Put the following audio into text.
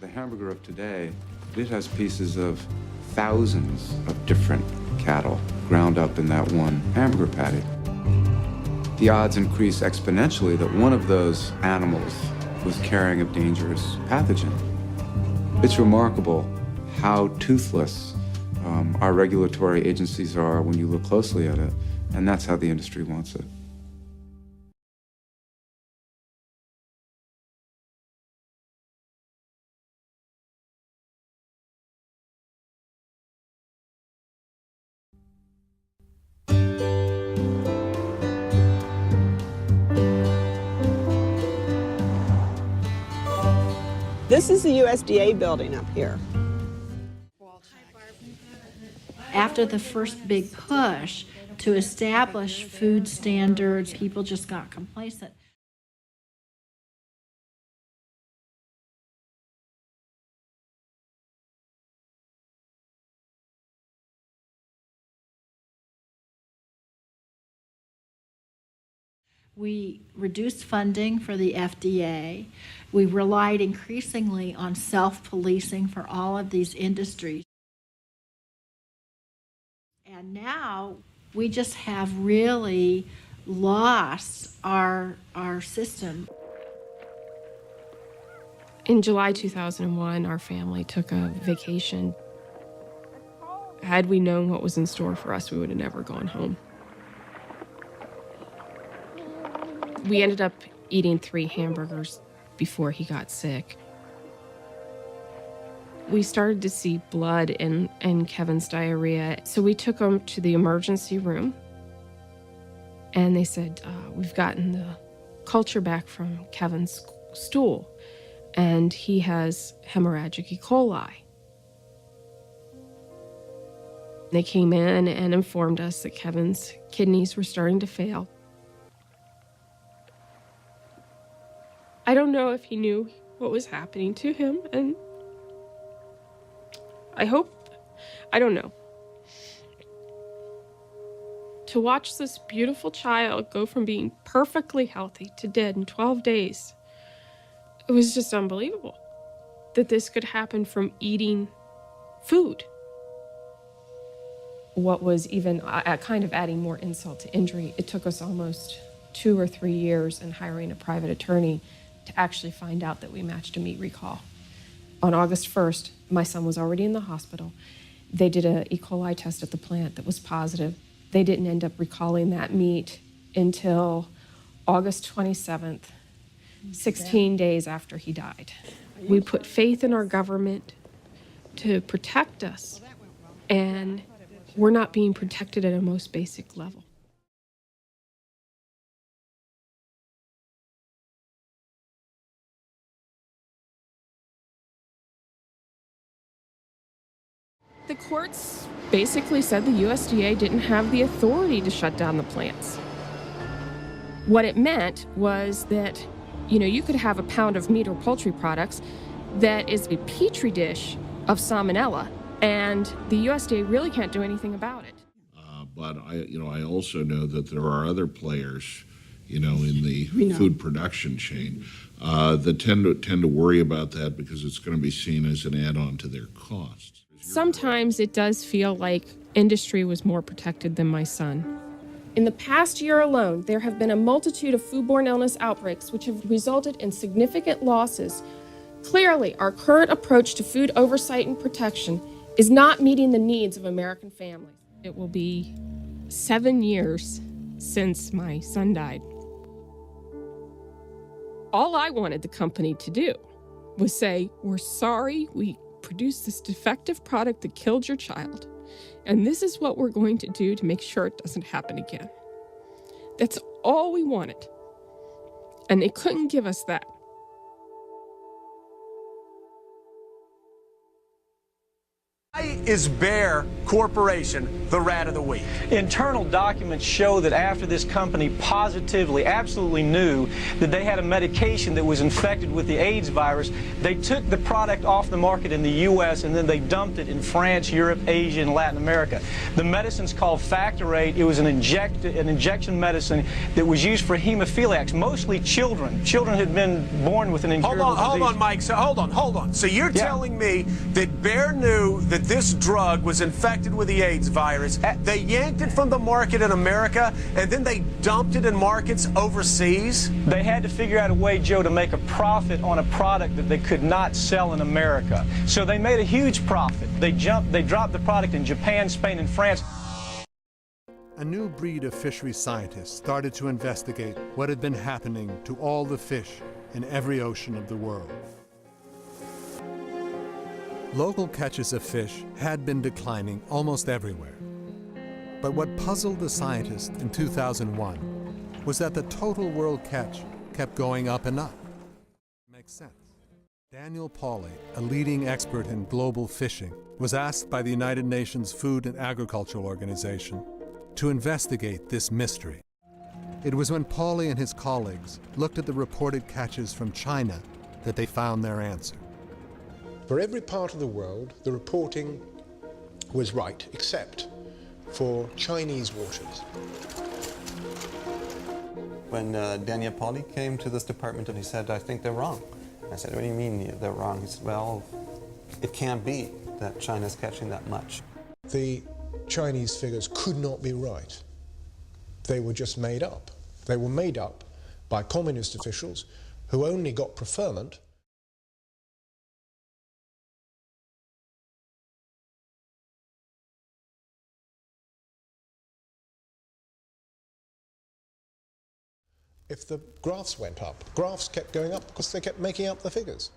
The hamburger of today, it has pieces of thousands of different cattle ground up in that one hamburger patty. The odds increase exponentially that one of those animals was carrying a dangerous pathogen. It's remarkable how toothless our regulatory agencies are when you look closely at it, and that's how the industry wants it. This is the USDA building up here. After the first big push to establish food standards, people just got complacent. We reduced funding for the FDA. We relied increasingly on self-policing for all of these industries. And now we just have really lost our system. In July 2001, our family took a vacation. Had we known what was in store for us, we would have never gone home. We ended up eating 3 hamburgers before he got sick. We started to see blood in Kevin's diarrhea, so we took him to the emergency room, and they said, we've gotten the culture back from Kevin's stool, and he has hemorrhagic E. coli. They came in and informed us that Kevin's kidneys were starting to fail. I don't know if he knew what was happening to him, and I don't know. To watch this beautiful child go from being perfectly healthy to dead in 12 days, it was just unbelievable that this could happen from eating food. What was even kind of adding more insult to injury, it took us almost 2 or 3 years in hiring a private attorney to actually find out that we matched a meat recall. On August 1st, my son was already in the hospital. They did an E. coli test at the plant that was positive. They didn't end up recalling that meat until August 27th, 16 days after he died. We put faith in our government to protect us, and we're not being protected at a most basic level. The courts basically said the USDA didn't have the authority to shut down the plants. What it meant was that, you could have a pound of meat or poultry products that is a petri dish of salmonella, and the USDA really can't do anything about it. But I also know that there are other players, in the food production chain that tend to worry about that because it's going to be seen as an add-on to their costs. Sometimes it does feel like industry was more protected than my son. In the past year alone, there have been a multitude of foodborne illness outbreaks which have resulted in significant losses. Clearly, our current approach to food oversight and protection is not meeting the needs of American families. It will be 7 years since my son died. All I wanted the company to do was say, we're sorry we produced this defective product that killed your child, and this is what we're going to do to make sure it doesn't happen again. That's all we wanted, and they couldn't give us that. Why is Bayer Corporation the rat of the week. Internal documents show that after this company positively, absolutely knew that they had a medication that was infected with the AIDS virus, they took the product off the market in the U.S. and then they dumped it in France, Europe, Asia, and Latin America. The medicine's called Factorate. It was an injection medicine that was used for hemophiliacs, mostly children. Children had been born with an incurable disease. Hold on, Mike. So hold on. So you're telling me that Bayer knew that this drug was infected with the AIDS virus. They yanked it from the market in America, and then they dumped it in markets overseas? They had to figure out a way, Joe, to make a profit on a product that they could not sell in America. So they made a huge profit. They dropped the product in Japan, Spain, and France. A new breed of fishery scientists started to investigate what had been happening to all the fish in every ocean of the world. Local catches of fish had been declining almost everywhere. But what puzzled the scientists in 2001 was that the total world catch kept going up and up. Makes sense. Daniel Pauly, a leading expert in global fishing, was asked by the United Nations Food and Agriculture Organization to investigate this mystery. It was when Pauly and his colleagues looked at the reported catches from China that they found their answer. For every part of the world, the reporting was right, except for Chinese waters. When Daniel Pauly came to this department and he said, I think they're wrong. I said, what do you mean they're wrong? He said, well, it can't be that China's catching that much. The Chinese figures could not be right. They were just made up. They were made up by communist officials who only got preferment if the graphs went up. Graphs kept going up because they kept making up the figures.